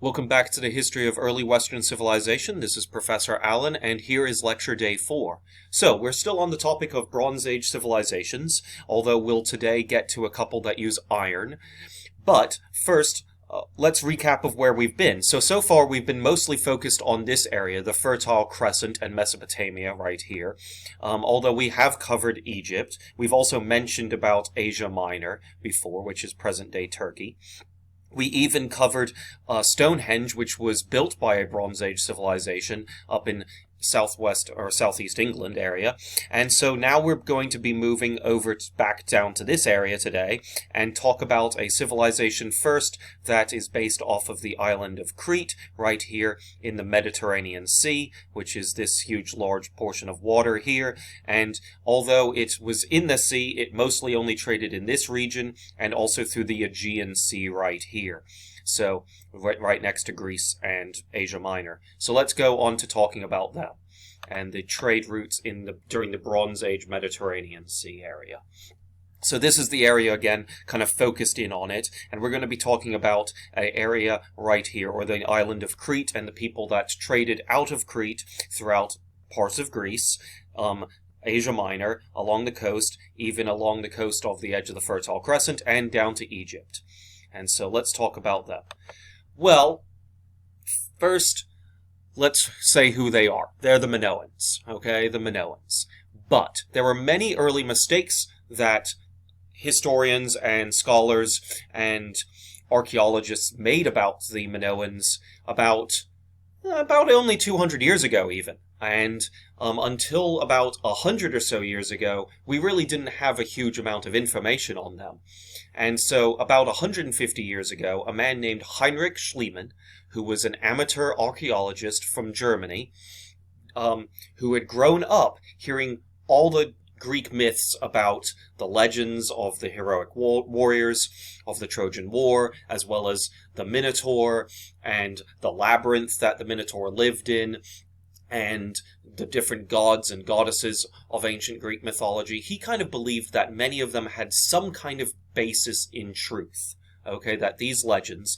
Welcome back to the history of early Western civilization. This is Professor Allen, and here is lecture day 4. So, we're still on the topic of Bronze Age civilizations, although we'll today get to a couple that use iron. But, first, let's recap of where we've been. So far we've been mostly focused on this area, the Fertile Crescent and Mesopotamia right here. Although we have covered Egypt. We've also mentioned about Asia Minor before, which is present-day Turkey. We even covered Stonehenge, which was built by a Bronze Age civilization up in southwest or southeast England area. And so now we're going to be moving over back down to this area today and talk about a civilization first that is based off of the island of Crete right here in the Mediterranean Sea, which is this huge large portion of water here. And although it was in the sea, it mostly only traded in this region and also through the Aegean Sea right here. So, right next to Greece and Asia Minor. So let's go on to talking about them and the trade routes during the Bronze Age Mediterranean Sea area. So this is the area, again, kind of focused in on it, and we're going to be talking about an area right here, or the island of Crete, and the people that traded out of Crete throughout parts of Greece, Asia Minor, along the coast, even along the coast of the edge of the Fertile Crescent, and down to Egypt. And so let's talk about them. Well, first, let's say who they are. They're the Minoans, okay? The Minoans. But there were many early mistakes that historians and scholars and archaeologists made about the Minoans about only 200 years ago even. And until about 100 or so years ago, we really didn't have a huge amount of information on them. And so about 150 years ago, a man named Heinrich Schliemann, who was an amateur archaeologist from Germany, who had grown up hearing all the Greek myths about the legends of the heroic warriors of the Trojan War, as well as the Minotaur and the labyrinth that the Minotaur lived in, and the different gods and goddesses of ancient Greek mythology. He kind of believed that many of them had some kind of basis in truth. Okay, that these legends,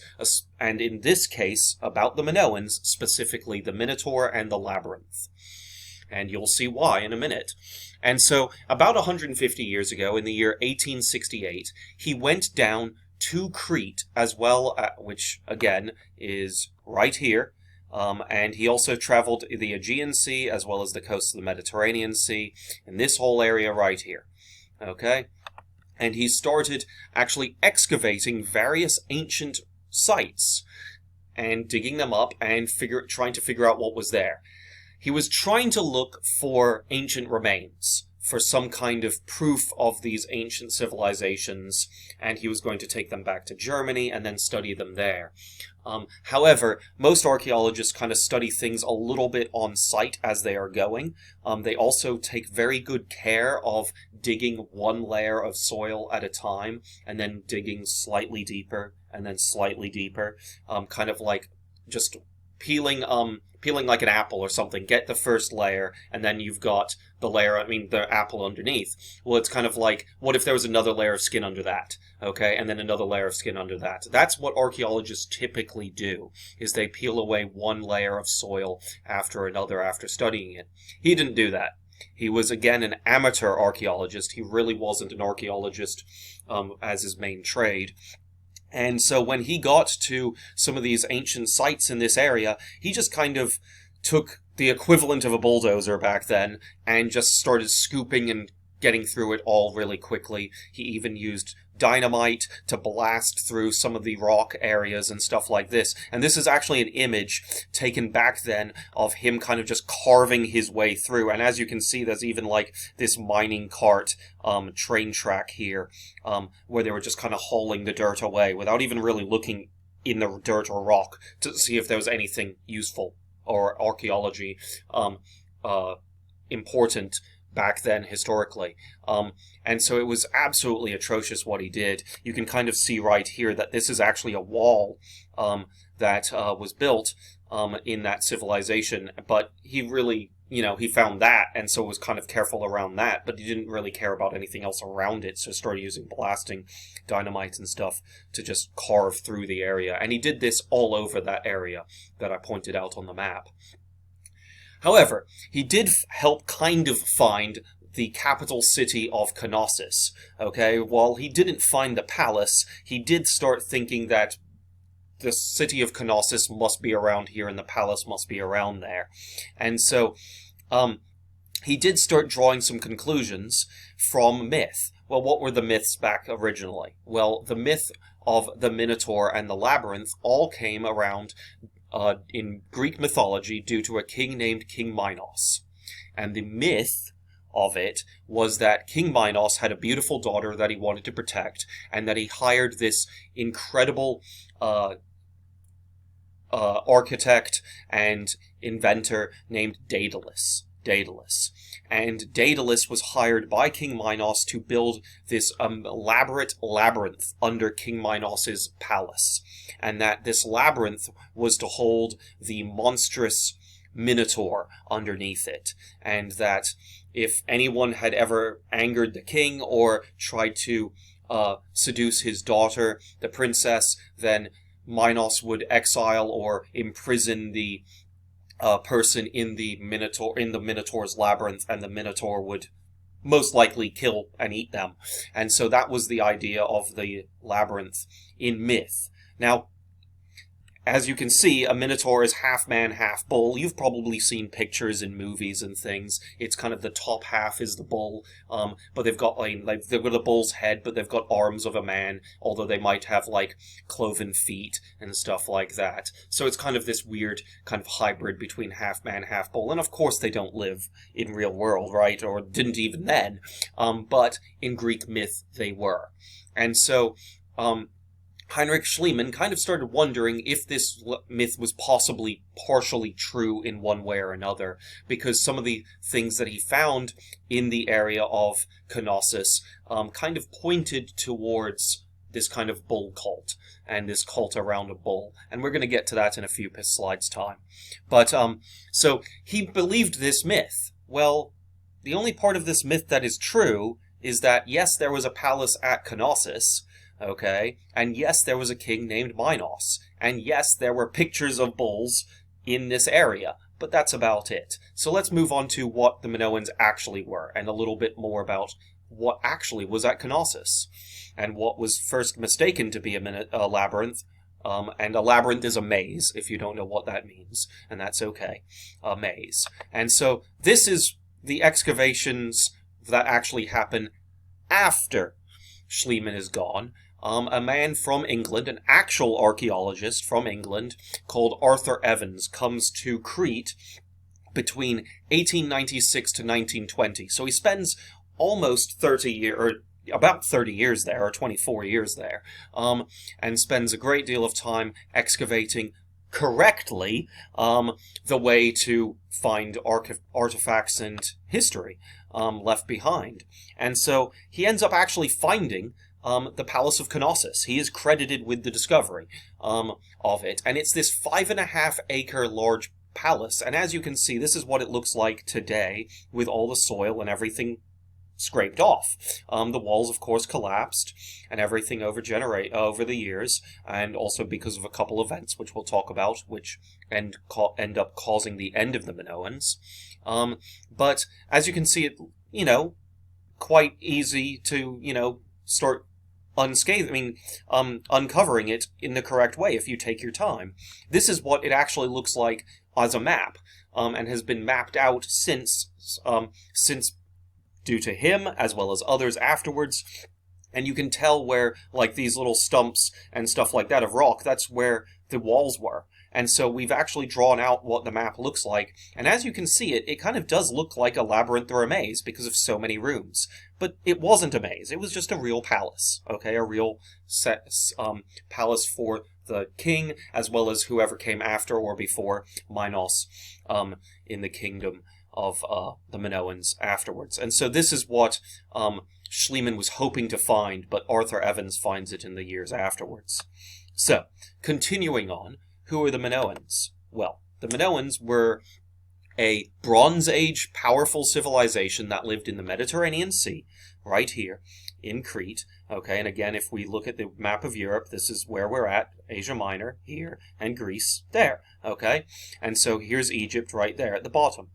and in this case, about the Minoans, specifically the Minotaur and the labyrinth. And you'll see why in a minute. And so, about 150 years ago, in the year 1868, he went down to Crete, as well, which, again, is right here. And he also traveled the Aegean Sea as well as the coast of the Mediterranean Sea in this whole area right here. Okay? And he started actually excavating various ancient sites and digging them up and trying to figure out what was there. He was trying to look for ancient remains, for some kind of proof of these ancient civilizations, and he was going to take them back to Germany and then study them there. However, most archaeologists kind of study things a little bit on site as they are going. They also take very good care of digging one layer of soil at a time, and then digging slightly deeper, and then slightly deeper, kind of like just peeling like an apple or something. Get the first layer, and then you've got the apple underneath. Well, it's kind of like, what if there was another layer of skin under that? Okay, and then another layer of skin under that. That's what archaeologists typically do, is they peel away one layer of soil after another after studying it. He didn't do that. He was, again, an amateur archaeologist. He really wasn't an archaeologist as his main trade. And so when he got to some of these ancient sites in this area, he just kind of took the equivalent of a bulldozer back then and just started scooping and getting through it all really quickly. He even used dynamite to blast through some of the rock areas and stuff like this. And this is actually an image taken back then of him kind of just carving his way through. And as you can see, there's even like this mining cart train track here where they were just kind of hauling the dirt away without even really looking in the dirt or rock to see if there was anything useful or archaeology important back then historically. And so it was absolutely atrocious what he did. You can kind of see right here that this is actually a wall that was built in that civilization, but he really, he found that, and so was kind of careful around that, but he didn't really care about anything else around it, so started using blasting dynamite and stuff to just carve through the area. And he did this all over that area that I pointed out on the map. However, he did help kind of find the capital city of Knossos, okay? While he didn't find the palace, he did start thinking that the city of Knossos must be around here and the palace must be around there. And so he did start drawing some conclusions from myth. Well, what were the myths back originally? Well, the myth of the Minotaur and the labyrinth all came around in Greek mythology due to a king named King Minos. And the myth of it was that King Minos had a beautiful daughter that he wanted to protect, and that he hired this incredible architect and inventor named Daedalus. And Daedalus was hired by King Minos to build this elaborate labyrinth under King Minos's palace. And that this labyrinth was to hold the monstrous Minotaur underneath it. And that if anyone had ever angered the king or tried to seduce his daughter, the princess, then Minos would exile or imprison the person in the Minotaur's labyrinth, and the Minotaur would most likely kill and eat them. And so that was the idea of the labyrinth in myth. Now, as you can see, a Minotaur is half man, half bull. You've probably seen pictures in movies and things. It's kind of the top half is the bull, but they've got they've got a bull's head, but they've got arms of a man, although they might have cloven feet and stuff like that. So it's kind of this weird kind of hybrid between half man, half bull. And of course they don't live in real world, right? Or didn't even then. But in Greek myth they were. And so Heinrich Schliemann kind of started wondering if this myth was possibly partially true in one way or another, because some of the things that he found in the area of Knossos kind of pointed towards this kind of bull cult, and this cult around a bull. And we're going to get to that in a few slides' time. But, so he believed this myth. Well, the only part of this myth that is true is that, yes, there was a palace at Knossos, okay, and yes, there was a king named Minos, and yes, there were pictures of bulls in this area, but that's about it. So let's move on to what the Minoans actually were, and a little bit more about what actually was at Knossos, and what was first mistaken to be a labyrinth. And a labyrinth is a maze, if you don't know what that means, and that's okay, a maze. And so this is the excavations that actually happen after Schliemann is gone. A man from England, an actual archaeologist from England, called Arthur Evans, comes to Crete between 1896 to 1920. So he spends almost 30 years, or about 30 years there, or 24 years there, and spends a great deal of time excavating correctly the way to find artifacts and history left behind. And so he ends up actually finding the Palace of Knossos. He is credited with the discovery of it. And it's this 5.5 acre large palace. And as you can see, this is what it looks like today with all the soil and everything scraped off. The walls, of course, collapsed and everything over the years, and also because of a couple events which we'll talk about, which end up causing the end of the Minoans. But as you can see, it, quite easy to, start uncovering it in the correct way if you take your time. This is what it actually looks like as a map, and has been mapped out since due to him, as well as others afterwards. And you can tell where, these little stumps and stuff like that of rock, that's where the walls were. And so we've actually drawn out what the map looks like. And as you can see, it kind of does look like a labyrinth or a maze because of so many rooms. But it wasn't a maze. It was just a real palace, okay? A real palace for the king, as well as whoever came after or before Minos in the kingdom the Minoans afterwards. And so this is what Schliemann was hoping to find, but Arthur Evans finds it in the years afterwards. So, continuing on, who are the Minoans? Well, the Minoans were a Bronze Age powerful civilization that lived in the Mediterranean Sea, right here in Crete. Okay, and again, if we look at the map of Europe, this is where we're at, Asia Minor here, and Greece there. Okay, and so here's Egypt right there at the bottom.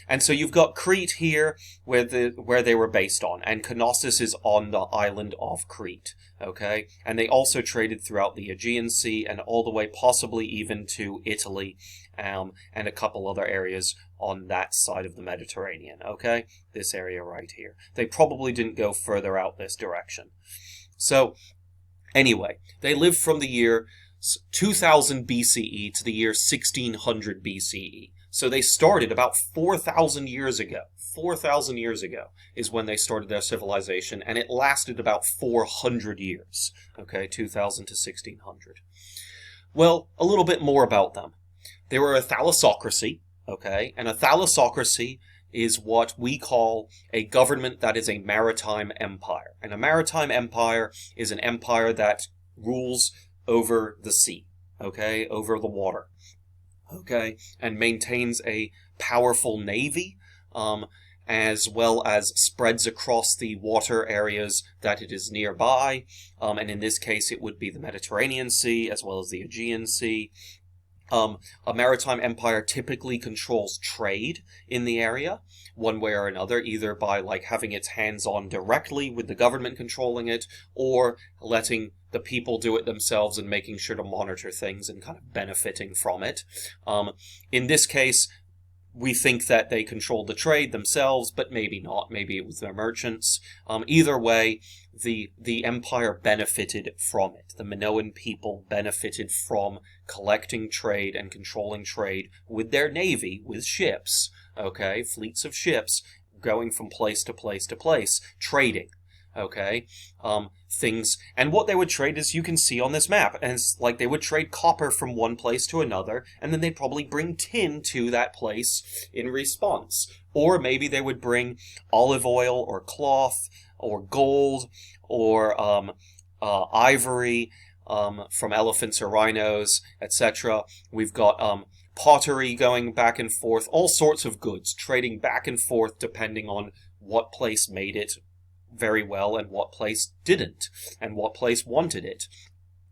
And so you've got Crete here, where they were based on, and Knossos is on the island of Crete. Okay, and they also traded throughout the Aegean Sea and all the way, possibly even to Italy, and a couple other areas on that side of the Mediterranean. Okay, this area right here. They probably didn't go further out this direction. So, anyway, they lived from the year 2000 BCE to the year 1600 BCE. So they started about 4,000 years ago. 4,000 years ago is when they started their civilization, and it lasted about 400 years. Okay, 2000 to 1600. Well, a little bit more about them. They were a Thalassocracy, okay, and a Thalassocracy is what we call a government that is a maritime empire. And a maritime empire is an empire that rules over the sea, okay, over the water. Okay, and maintains a powerful navy, as well as spreads across the water areas that it is nearby, and in this case it would be the Mediterranean Sea as well as the Aegean Sea. A maritime empire typically controls trade in the area, one way or another, either by like having its hands on directly with the government controlling it, or letting the people do it themselves and making sure to monitor things and kind of benefiting from it. In this case, we think that they controlled the trade themselves, but maybe not. Maybe it was their merchants. Either way, the empire benefited from it. The Minoan people benefited from collecting trade and controlling trade with their navy, with ships, okay, fleets of ships going from place to place to place, trading. Okay, things, and what they would trade, as you can see on this map, and it's like they would trade copper from one place to another, and then they'd probably bring tin to that place in response. Or maybe they would bring olive oil or cloth or gold or ivory from elephants or rhinos, etc. We've got pottery going back and forth, all sorts of goods trading back and forth depending on what place made it very well and what place didn't, and what place wanted it.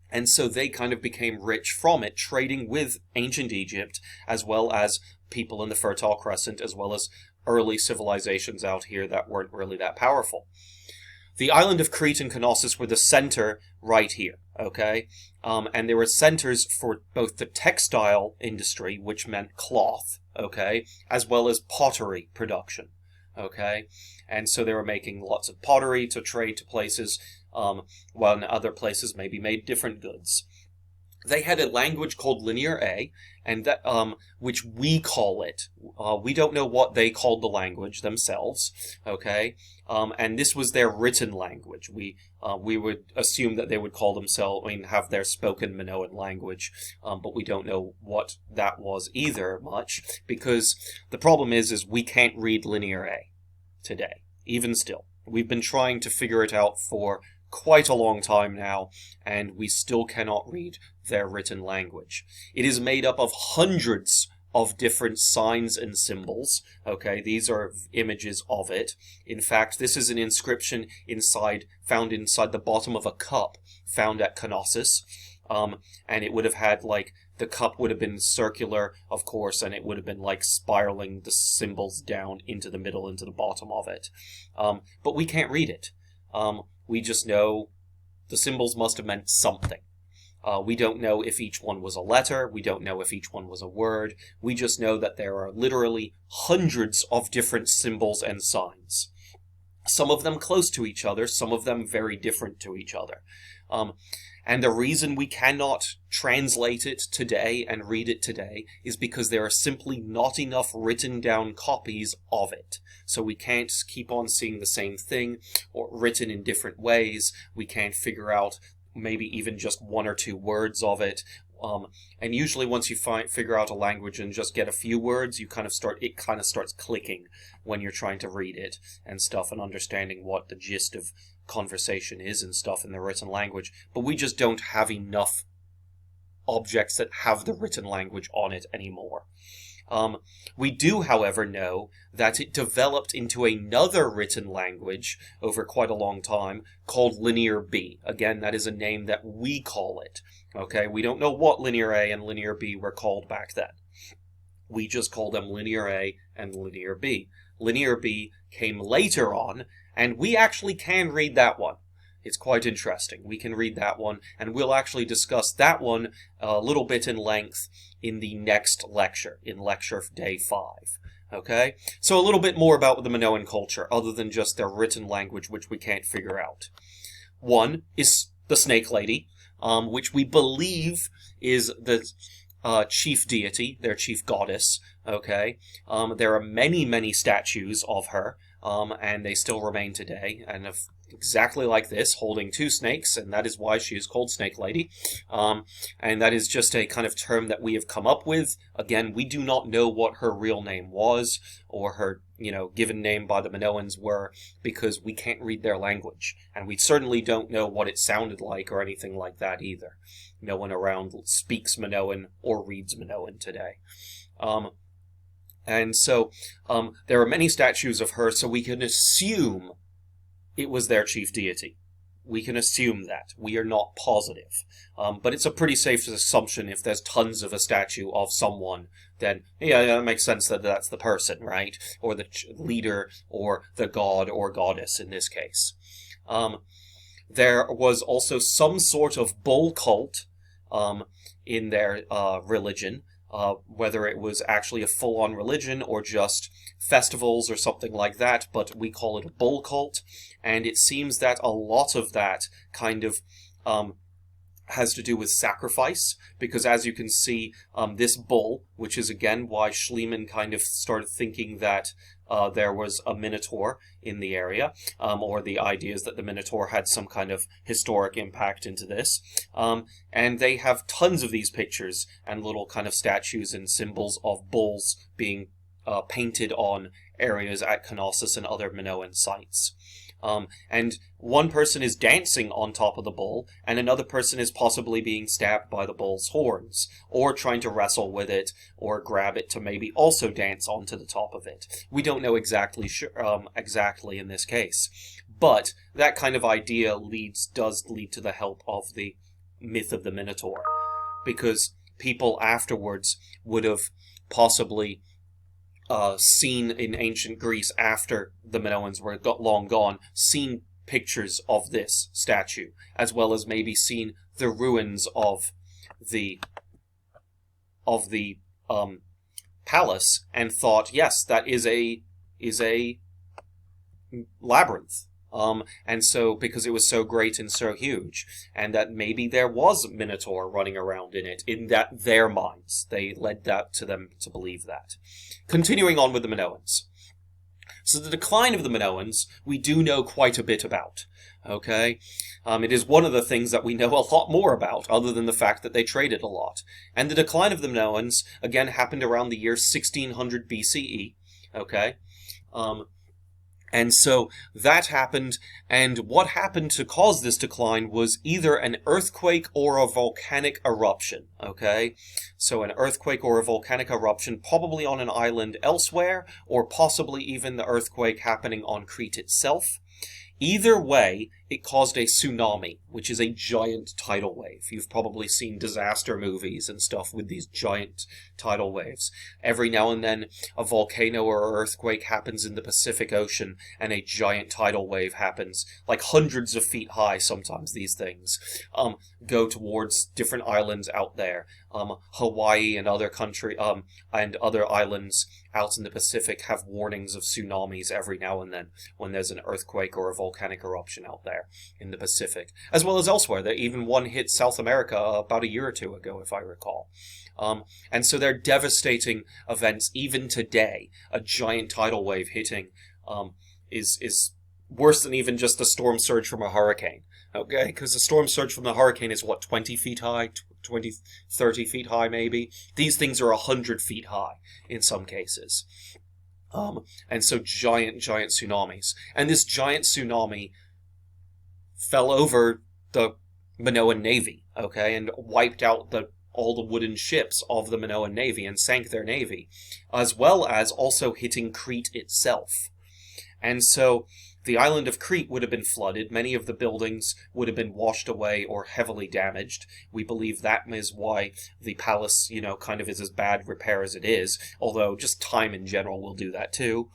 And so they kind of became rich from it, trading with ancient Egypt, as well as people in the Fertile Crescent, as well as early civilizations out here that weren't really that powerful. The island of Crete and Knossos were the center right here, okay? And there were centers for both the textile industry, which meant cloth, okay, as well as pottery production. Okay, and so they were making lots of pottery to trade to places, while in other places maybe made different goods. They had a language called Linear A, and that which we call it. We don't know what they called the language themselves. Okay, and this was their written language. We would assume that they would call themselves, have their spoken Minoan language, but we don't know what that was either much, because the problem is we can't read Linear A today, even still. We've been trying to figure it out for quite a long time now, and we still cannot read their written language. It is made up of hundreds of different signs and symbols. Okay, these are images of it. In fact, this is an inscription found inside the bottom of a cup found at Knossos. And it would have had, like, the cup would have been circular, of course, and it would have been, like, spiraling the symbols down into the middle, into the bottom of it. But we can't read it. We just know the symbols must have meant something. We don't know if each one was a letter. We don't know if each one was a word. We just know that there are literally hundreds of different symbols and signs. Some of them close to each other, some of them very different to each other. And the reason we cannot translate it today and read it today is because there are simply not enough written down copies of it. So we can't keep on seeing the same thing or written in different ways. We can't figure out maybe even just one or two words of it. And usually once you figure out a language and just get a few words, it kind of starts clicking when you're trying to read it and stuff and understanding what the gist of conversation is and stuff in the written language. But we just don't have enough objects that have the written language on it anymore. We do, however, know that it developed into another written language over quite a long time called Linear B. Again, that is a name that we call it. Okay, we don't know what Linear A and Linear B were called back then. We just call them Linear A and Linear B. Linear B came later on, and we actually can read that one. It's quite interesting. We can read that one, and we'll actually discuss that one a little bit in length in the next lecture, in lecture day 5. Okay? So a little bit more about the Minoan culture, other than just their written language, which we can't figure out. One is the Snake Lady, which we believe is the chief deity, their chief goddess. Okay? There are many, many statues of her, and they still remain today, and exactly like this, holding 2 snakes, and that is why she is called Snake Lady. And that is just a kind of term that we have come up with. Again, we do not know what her real name was, or her, given name by the Minoans were, because we can't read their language. And we certainly don't know what it sounded like or anything like that either. No one around speaks Minoan or reads Minoan today. And so there are many statues of her, so we can assume it was their chief deity. We can assume that. We are not positive. But it's a pretty safe assumption if there's tons of a statue of someone, then, yeah, it makes sense that that's the person, right? Or the leader, or the god or goddess in this case. There was also some sort of bull cult in their religion. Whether it was actually a full-on religion or just festivals or something like that, but we call it a bull cult, and it seems that a lot of that kind of has to do with sacrifice, because as you can see, this bull, which is again why Schliemann kind of started thinking that there was a Minotaur in the area, or the idea is that the Minotaur had some kind of historic impact into this. And they have tons of these pictures and little kind of statues and symbols of bulls being painted on areas at Knossos and other Minoan sites. And one person is dancing on top of the bull, and another person is possibly being stabbed by the bull's horns, or trying to wrestle with it, or grab it to maybe also dance onto the top of it. We don't know exactly in this case, but that kind of idea does lead to the help of the myth of the Minotaur, because people afterwards would have possibly seen in ancient Greece after the Minoans were long gone, seen pictures of this statue, as well as maybe seen the ruins of the palace, and thought, yes, that is a labyrinth. And so, because it was so great and so huge, and that maybe there was Minotaur running around in it, in their minds. They led that to them to believe that. Continuing on with the Minoans. So the decline of the Minoans, we do know quite a bit about. Okay? It is one of the things that we know a lot more about, other than the fact that they traded a lot. And the decline of the Minoans, again, happened around the year 1600 B.C.E. Okay? And so that happened, and what happened to cause this decline was either an earthquake or a volcanic eruption, okay? So an earthquake or a volcanic eruption, probably on an island elsewhere, or possibly even the earthquake happening on Crete itself. Either way, it caused a tsunami, which is a giant tidal wave. You've probably seen disaster movies and stuff with these giant tidal waves. Every now and then, a volcano or earthquake happens in the Pacific Ocean, and a giant tidal wave happens, like hundreds of feet high sometimes, these things, go towards different islands out there. Hawaii and other and other islands out in the Pacific have warnings of tsunamis every now and then when there's an earthquake or a volcanic eruption out there in the Pacific, as well as elsewhere. There even one hit South America about a year or two ago, if I recall. And so they're devastating events even today. A giant tidal wave hitting is worse than even just a storm surge from a hurricane. Okay, because the storm surge from the hurricane is, 20 feet high, 20, 30 feet high maybe. These things are 100 feet high in some cases. And so giant tsunamis. And this giant tsunami fell over the Minoan navy, okay, and wiped out all the wooden ships of the Minoan navy and sank their navy, as well as also hitting Crete itself. And so the island of Crete would have been flooded. Many of the buildings would have been washed away or heavily damaged. We believe that is why the palace, kind of is as bad repair as it is, although just time in general will do that too.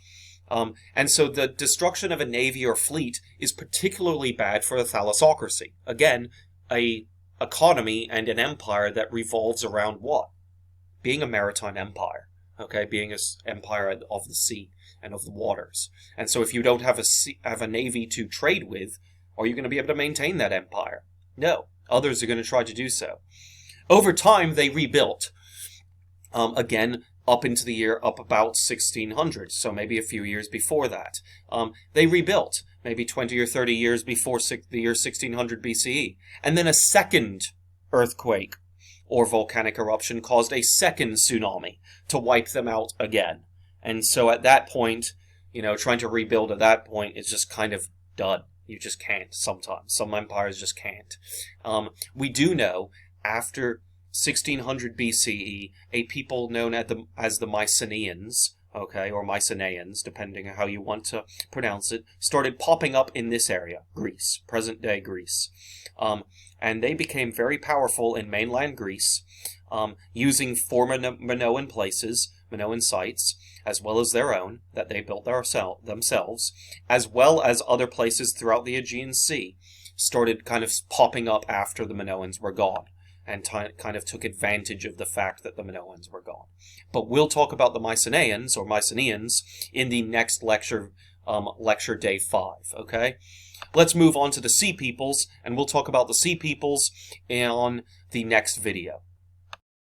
And so the destruction of a navy or fleet is particularly bad for the Thalassocracy. Again, a economy and an empire that revolves around what? Being a maritime empire, okay? Being an empire of the sea and of the waters. And so if you don't have a navy to trade with, are you going to be able to maintain that empire? No. Others are going to try to do so. Over time, they rebuilt. Again, up about 1600, so maybe a few years before that. They rebuilt, maybe 20 or 30 years before the year 1600 B.C.E. And then a second earthquake or volcanic eruption caused a second tsunami to wipe them out again. And so at that point, trying to rebuild at that point is just kind of done. You just can't sometimes. Some empires just can't. We do know after 1600 BCE, a people known as the Mycenaeans, okay, or Mycenaeans, depending on how you want to pronounce it, started popping up in this area, Greece, present-day Greece. And they became very powerful in mainland Greece, using former Minoan places, Minoan sites, as well as their own, that they built themselves, as well as other places throughout the Aegean Sea, started kind of popping up after the Minoans were gone, and kind of took advantage of the fact that the Minoans were gone. But we'll talk about the Mycenaeans, or Mycenaeans, in the next lecture, lecture day 5, okay? Let's move on to the Sea Peoples, and we'll talk about the Sea Peoples on the next video.